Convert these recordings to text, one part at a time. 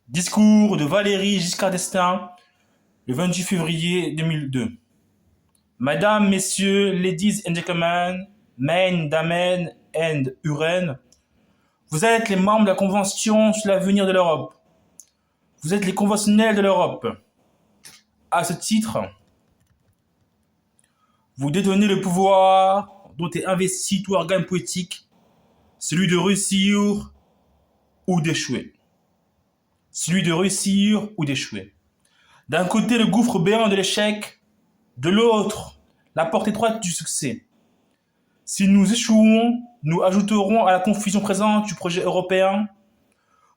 Discours de Valéry Giscard d'Estaing, le 28 février 2002. Madame, Messieurs, Ladies and Gentlemen, Men, Damen and Uren, vous êtes les membres de la Convention sur l'avenir de l'Europe. Vous êtes les conventionnels de l'Europe. À ce titre, vous détenez le pouvoir dont est investi tout organe politique, celui de réussir ou d'échouer. Celui de réussir ou d'échouer. D'un côté, le gouffre béant de l'échec, de l'autre, la porte étroite du succès. Si nous échouons, nous ajouterons à la confusion présente du projet européen,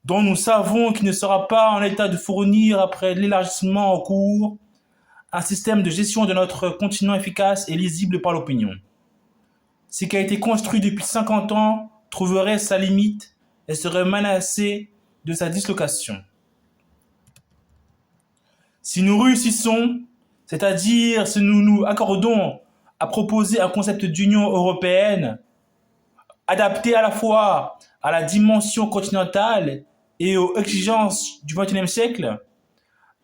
dont nous savons qu'il ne sera pas en état de fournir, après l'élargissement en cours, un système de gestion de notre continent efficace et lisible par l'opinion. Ce qui a été construit depuis 50 ans trouverait sa limite et serait menacé de sa dislocation. Si nous réussissons, c'est-à-dire si nous nous accordons à proposer un concept d'Union européenne adapté à la fois à la dimension continentale et aux exigences du XXIe siècle,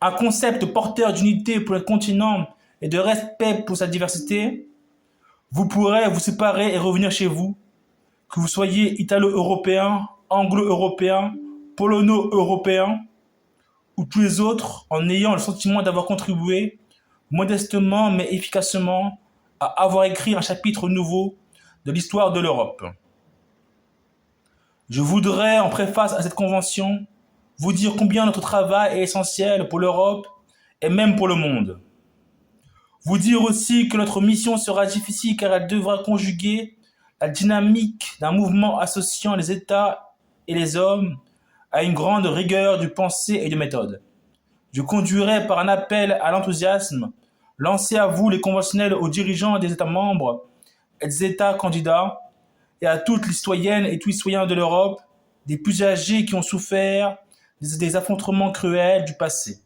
un concept porteur d'unité pour notre continent et de respect pour sa diversité, vous pourrez vous séparer et revenir chez vous, que vous soyez italo-européen, anglo-européen, polono-européen ou tous les autres, en ayant le sentiment d'avoir contribué, modestement mais efficacement, à avoir écrit un chapitre nouveau de l'histoire de l'Europe. Je voudrais, en préface à cette convention, vous dire combien notre travail est essentiel pour l'Europe et même pour le monde. Vous dire aussi que notre mission sera difficile car elle devra conjuguer la dynamique d'un mouvement associant les États et les hommes à une grande rigueur de pensée et de méthode. Je conduirai par un appel à l'enthousiasme lancé à vous les conventionnels, aux dirigeants des États membres et des États candidats et à toutes les citoyennes et tous les citoyens de l'Europe, des plus âgés qui ont souffert des affrontements cruels du passé,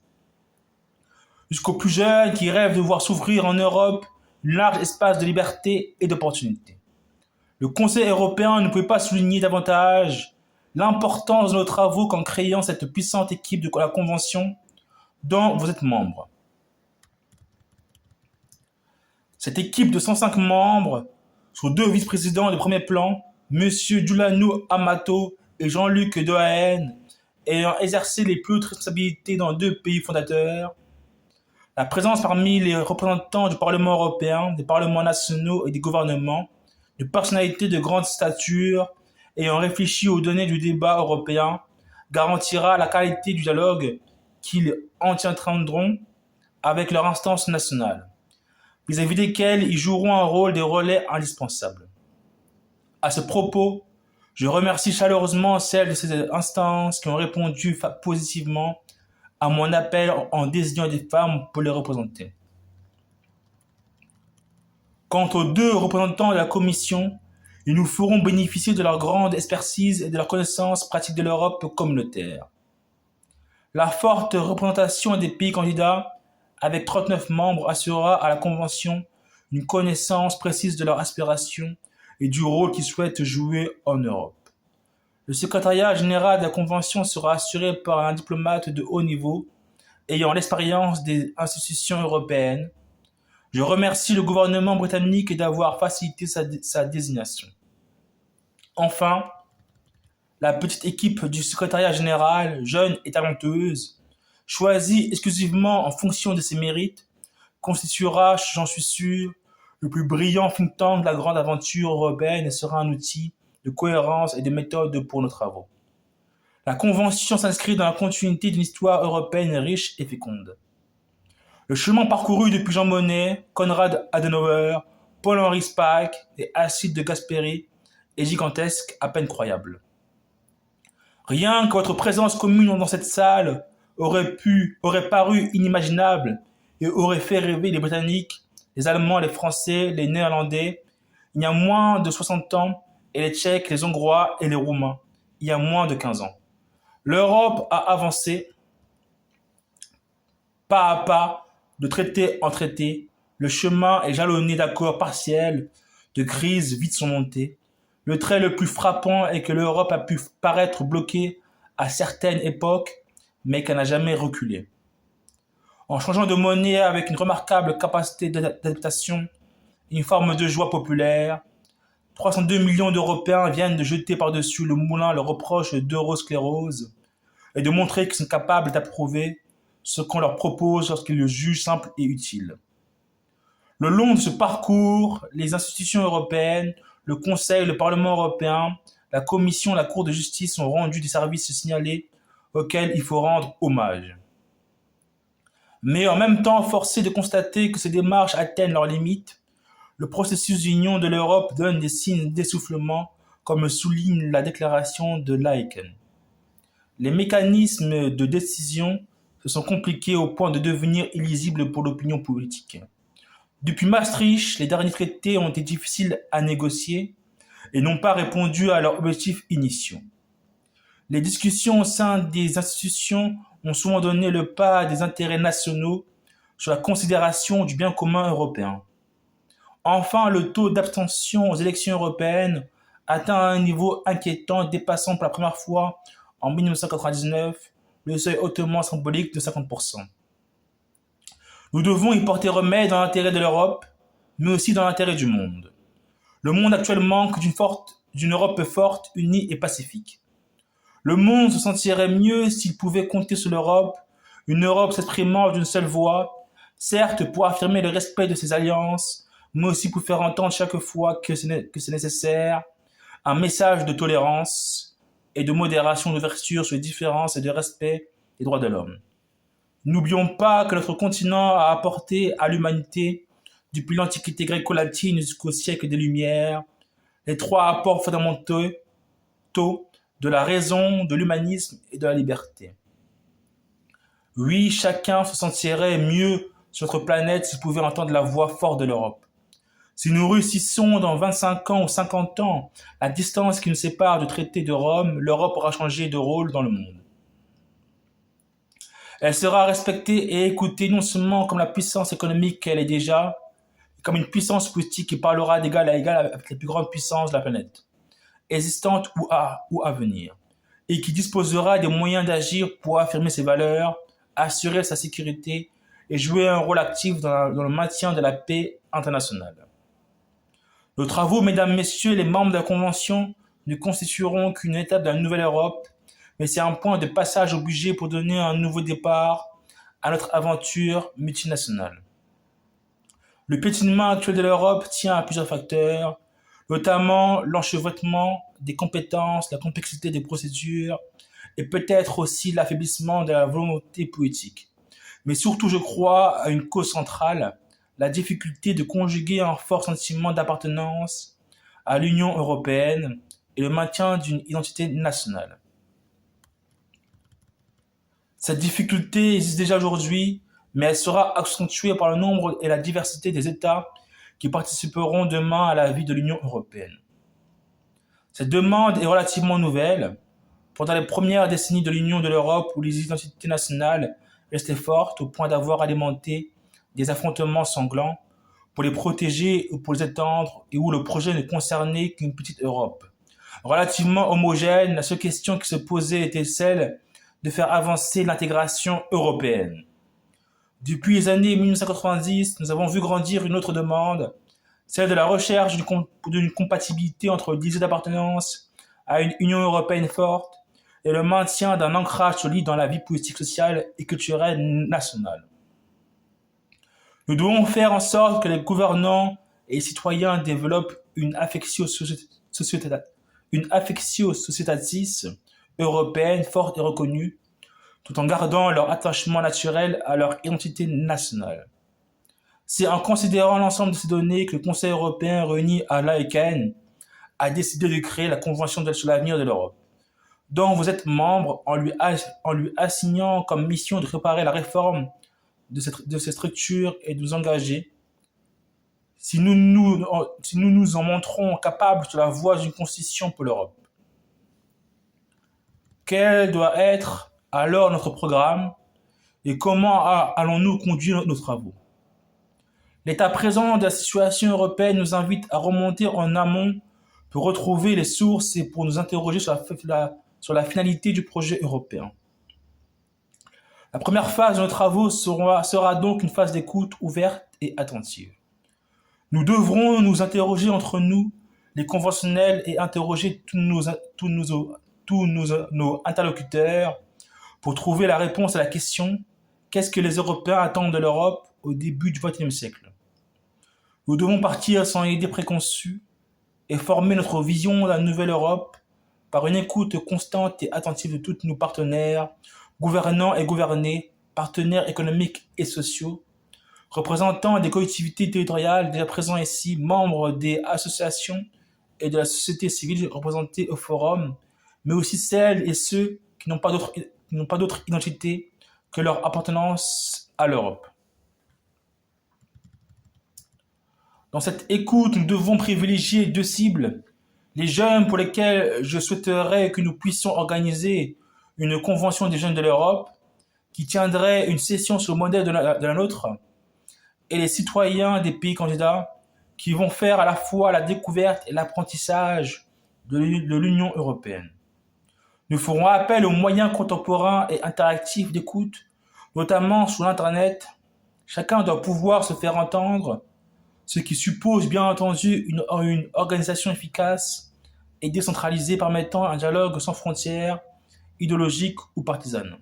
jusqu'aux plus jeunes qui rêvent de voir s'ouvrir en Europe un large espace de liberté et d'opportunité. Le Conseil européen ne pouvait pas souligner davantage l'importance de nos travaux qu'en créant cette puissante équipe de la Convention dont vous êtes membre. Cette équipe de 105 membres, sur 2 vice-présidents de premier plan, M. Giuliano Amato et Jean-Luc Dehaene, ayant exercé les plus hautes responsabilités dans 2 pays fondateurs, la présence parmi les représentants du Parlement européen, des parlements nationaux et des gouvernements, de personnalités de grande stature ayant réfléchi aux données du débat européen, garantira la qualité du dialogue qu'ils entretiendront avec leurs instances nationales, vis-à-vis desquelles ils joueront un rôle de relais indispensable. À ce propos, je remercie chaleureusement celles de ces instances qui ont répondu positivement à mon appel en désignant des femmes pour les représenter. Quant aux 2 représentants de la Commission, ils nous feront bénéficier de leur grande expertise et de leur connaissance pratique de l'Europe communautaire. La forte représentation des pays candidats, avec 39 membres, assurera à la Convention une connaissance précise de leurs aspirations et du rôle qu'ils souhaitent jouer en Europe. Le secrétariat général de la Convention sera assuré par un diplomate de haut niveau ayant l'expérience des institutions européennes. Je remercie le gouvernement britannique d'avoir facilité sa désignation. Enfin, la petite équipe du secrétariat général, jeune et talentueuse, choisie exclusivement en fonction de ses mérites, constituera, j'en suis sûr, le plus brillant think tank de la grande aventure européenne et sera un outil de cohérence et de méthode pour nos travaux. La Convention s'inscrit dans la continuité d'une histoire européenne riche et féconde. Le chemin parcouru depuis Jean Monnet, Konrad Adenauer, Paul-Henri Spaak et Alcide de Gasperi est gigantesque, à peine croyable. Rien que votre présence commune dans cette salle aurait paru inimaginable et aurait fait rêver les Britanniques, les Allemands, les Français, les Néerlandais, il y a moins de 60 ans, et les Tchèques, les Hongrois et les Roumains, il y a moins de 15 ans. L'Europe a avancé, pas à pas, de traité en traité. Le chemin est jalonné d'accords partiels, de crises vite surmontées. Le trait le plus frappant est que l'Europe a pu paraître bloquée à certaines époques, mais qu'elle n'a jamais reculé. En changeant de monnaie avec une remarquable capacité d'adaptation et une forme de joie populaire, 302 millions d'Européens viennent de jeter par-dessus le moulin le reproche d'eurosclérose et de montrer qu'ils sont capables d'approuver ce qu'on leur propose lorsqu'ils le jugent simple et utile. Le long de ce parcours, les institutions européennes, le Conseil, le Parlement européen, la Commission, la Cour de justice ont rendu des services signalés auxquels il faut rendre hommage. Mais en même temps, forcé de constater que ces démarches atteignent leurs limites, le processus d'union de l'Europe donne des signes d'essoufflement, comme souligne la déclaration de Laeken. Les mécanismes de décision se sont compliqués au point de devenir illisibles pour l'opinion politique. Depuis Maastricht, les derniers traités ont été difficiles à négocier et n'ont pas répondu à leurs objectifs initiaux. Les discussions au sein des institutions ont souvent donné le pas à des intérêts nationaux sur la considération du bien commun européen. Enfin, le taux d'abstention aux élections européennes atteint un niveau inquiétant, dépassant pour la première fois en 1999 le seuil hautement symbolique de 50%. Nous devons y porter remède dans l'intérêt de l'Europe, mais aussi dans l'intérêt du monde. Le monde actuel manque d'une Europe forte, unie et pacifique. Le monde se sentirait mieux s'il pouvait compter sur l'Europe, une Europe s'exprimant d'une seule voix, certes pour affirmer le respect de ses alliances, mais aussi pour faire entendre chaque fois que c'est nécessaire un message de tolérance et de modération, d'ouverture sur les différences et de respect des droits de l'homme. N'oublions pas que notre continent a apporté à l'humanité, depuis l'Antiquité gréco-latine jusqu'au siècle des Lumières, les trois apports fondamentaux de la raison, de l'humanisme et de la liberté. Oui, chacun se sentirait mieux sur notre planète s'il pouvait entendre la voix forte de l'Europe. Si nous réussissons dans 25 ans ou 50 ans la distance qui nous sépare du traité de Rome, l'Europe aura changé de rôle dans le monde. Elle sera respectée et écoutée non seulement comme la puissance économique qu'elle est déjà, mais comme une puissance politique qui parlera d'égal à égal avec les plus grandes puissances de la planète, existantes ou à venir, et qui disposera des moyens d'agir pour affirmer ses valeurs, assurer sa sécurité et jouer un rôle actif dans le maintien de la paix internationale. Nos travaux, mesdames, messieurs, les membres de la Convention, ne constitueront qu'une étape de la nouvelle Europe, mais c'est un point de passage obligé pour donner un nouveau départ à notre aventure multinationale. Le piétinement actuel de l'Europe tient à plusieurs facteurs, notamment l'enchevêtrement des compétences, la complexité des procédures et peut-être aussi l'affaiblissement de la volonté politique. Mais surtout, je crois à une cause centrale, la difficulté de conjuguer un fort sentiment d'appartenance à l'Union européenne et le maintien d'une identité nationale. Cette difficulté existe déjà aujourd'hui, mais elle sera accentuée par le nombre et la diversité des États qui participeront demain à la vie de l'Union européenne. Cette demande est relativement nouvelle. Pendant les premières décennies de l'Union de l'Europe, où les identités nationales restaient fortes au point d'avoir alimenté des affrontements sanglants pour les protéger ou pour les étendre, et où le projet ne concernait qu'une petite Europe. Relativement homogène, la seule question qui se posait était celle de faire avancer l'intégration européenne. Depuis les années 1990, nous avons vu grandir une autre demande, celle de la recherche d'une compatibilité entre le désir d'appartenance à une Union européenne forte et le maintien d'un ancrage solide dans la vie politique, sociale et culturelle nationale. Nous devons faire en sorte que les gouvernants et les citoyens développent une affectio societatis européenne forte et reconnue, tout en gardant leur attachement naturel à leur identité nationale. C'est en considérant l'ensemble de ces données que le Conseil européen réuni à Laeken a décidé de créer la Convention sur l'avenir de l'Europe, dont vous êtes membre en lui assignant comme mission de préparer la réforme de ces structures et de nous engager, si nous nous en montrons capables sur la voie d'une constitution pour l'Europe. Quel doit être alors notre programme et comment allons-nous conduire nos travaux? L'état présent de la situation européenne nous invite à remonter en amont pour retrouver les sources et pour nous interroger sur la finalité du projet européen. La première phase de nos travaux sera donc une phase d'écoute ouverte et attentive. Nous devrons nous interroger entre nous, les conventionnels, et interroger tous nos interlocuteurs pour trouver la réponse à la question: qu'est-ce que les Européens attendent de l'Europe au début du XXIe siècle? Nous devons partir sans idée préconçue et former notre vision de la nouvelle Europe par une écoute constante et attentive de tous nos partenaires, gouvernants et gouvernés, partenaires économiques et sociaux, représentants des collectivités territoriales déjà présents ici, membres des associations et de la société civile représentées au forum, mais aussi celles et ceux qui n'ont pas d'autre identité que leur appartenance à l'Europe. Dans cette écoute, nous devons privilégier deux cibles: les jeunes, pour lesquels je souhaiterais que nous puissions organiser une convention des jeunes de l'Europe qui tiendrait une session sur le modèle de la nôtre, et les citoyens des pays candidats qui vont faire à la fois la découverte et l'apprentissage de l'Union européenne. Nous ferons appel aux moyens contemporains et interactifs d'écoute, notamment sur l'Internet. Chacun doit pouvoir se faire entendre, ce qui suppose bien entendu une organisation efficace et décentralisée permettant un dialogue sans frontières, idéologiques ou partisanes.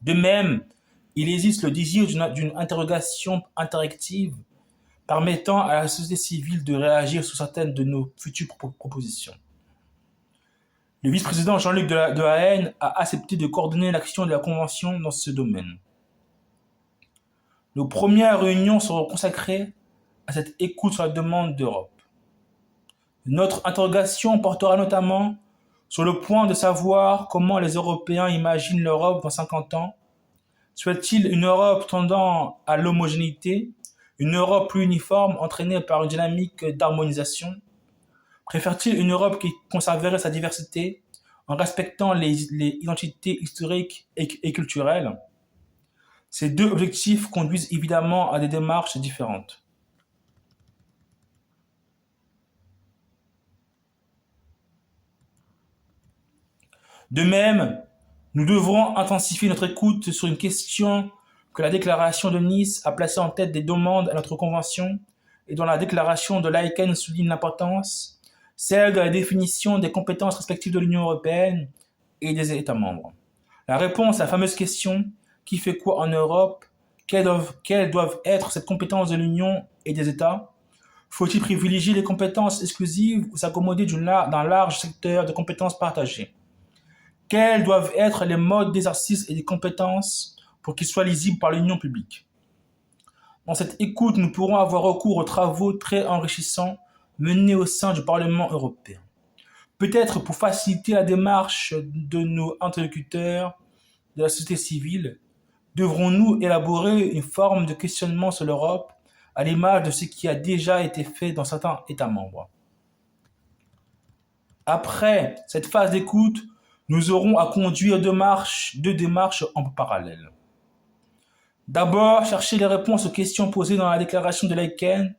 De même, il existe le désir d'une interrogation interactive permettant à la société civile de réagir sur certaines de nos futures propositions. Le vice-président Jean-Luc Dehaene a accepté de coordonner l'action de la Convention dans ce domaine. Nos premières réunions seront consacrées à cette écoute sur la demande d'Europe. Notre interrogation portera notamment sur le point de savoir comment les Européens imaginent l'Europe dans 50 ans. Souhaitent-ils une Europe tendant à l'homogénéité, une Europe plus uniforme entraînée par une dynamique d'harmonisation? Préfèrent-ils une Europe qui conserverait sa diversité en respectant les identités historiques et culturelles? Ces deux objectifs conduisent évidemment à des démarches différentes. De même, nous devrons intensifier notre écoute sur une question que la déclaration de Nice a placée en tête des demandes à notre convention et dont la déclaration de Laeken souligne l'importance, celle de la définition des compétences respectives de l'Union européenne et des États membres. La réponse à la fameuse question: qui fait quoi en Europe? Quelles doivent être cette compétence de l'Union et des États? Faut-il privilégier les compétences exclusives ou s'accommoder d'un large secteur de compétences partagées? Quels doivent être les modes d'exercice et des compétences pour qu'ils soient lisibles par l'Union publique? Dans cette écoute, nous pourrons avoir recours aux travaux très enrichissants menés au sein du Parlement européen. Peut-être pour faciliter la démarche de nos interlocuteurs de la société civile, devrons-nous élaborer une forme de questionnement sur l'Europe à l'image de ce qui a déjà été fait dans certains États membres. Après cette phase d'écoute, nous aurons à conduire deux démarches en parallèle. D'abord, chercher les réponses aux questions posées dans la déclaration de Laeken,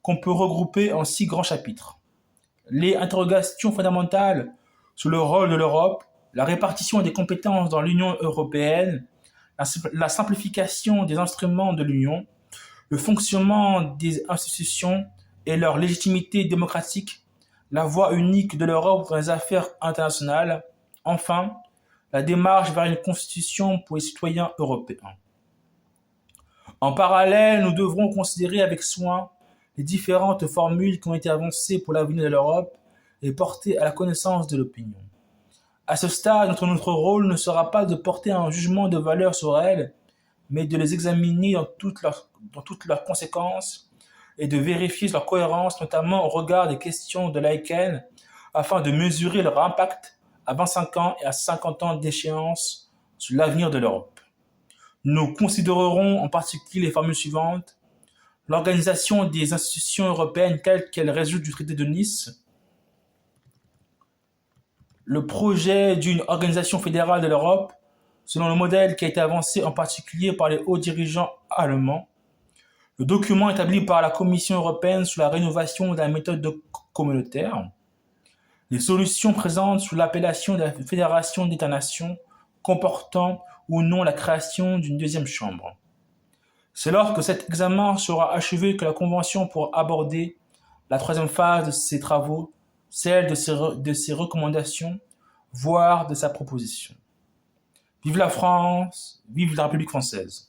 qu'on peut regrouper en 6 grands chapitres. Les interrogations fondamentales sur le rôle de l'Europe, la répartition des compétences dans l'Union européenne, la simplification des instruments de l'Union, le fonctionnement des institutions et leur légitimité démocratique, la voie unique de l'Europe dans les affaires internationales, enfin, la démarche vers une constitution pour les citoyens européens. En parallèle, nous devrons considérer avec soin les différentes formules qui ont été avancées pour l'avenir de l'Europe et portées à la connaissance de l'opinion. À ce stade, notre rôle ne sera pas de porter un jugement de valeur sur elles, mais de les examiner dans toutes leurs conséquences et de vérifier leur cohérence, notamment au regard des questions de Laeken, afin de mesurer leur impact à 25 ans et à 50 ans d'échéance sur l'avenir de l'Europe. Nous considérerons en particulier les formules suivantes: l'organisation des institutions européennes telles qu'elles résultent du traité de Nice, le projet d'une organisation fédérale de l'Europe selon le modèle qui a été avancé en particulier par les hauts dirigeants allemands, le document établi par la Commission européenne sur la rénovation de la méthode communautaire, les solutions présentes sous l'appellation de la Fédération d'États-nations comportant ou non la création d'une deuxième chambre. C'est lorsque cet examen sera achevé que la Convention pourra aborder la troisième phase de ses travaux, celle de ses recommandations, voire de sa proposition. Vive la France, vive la République française.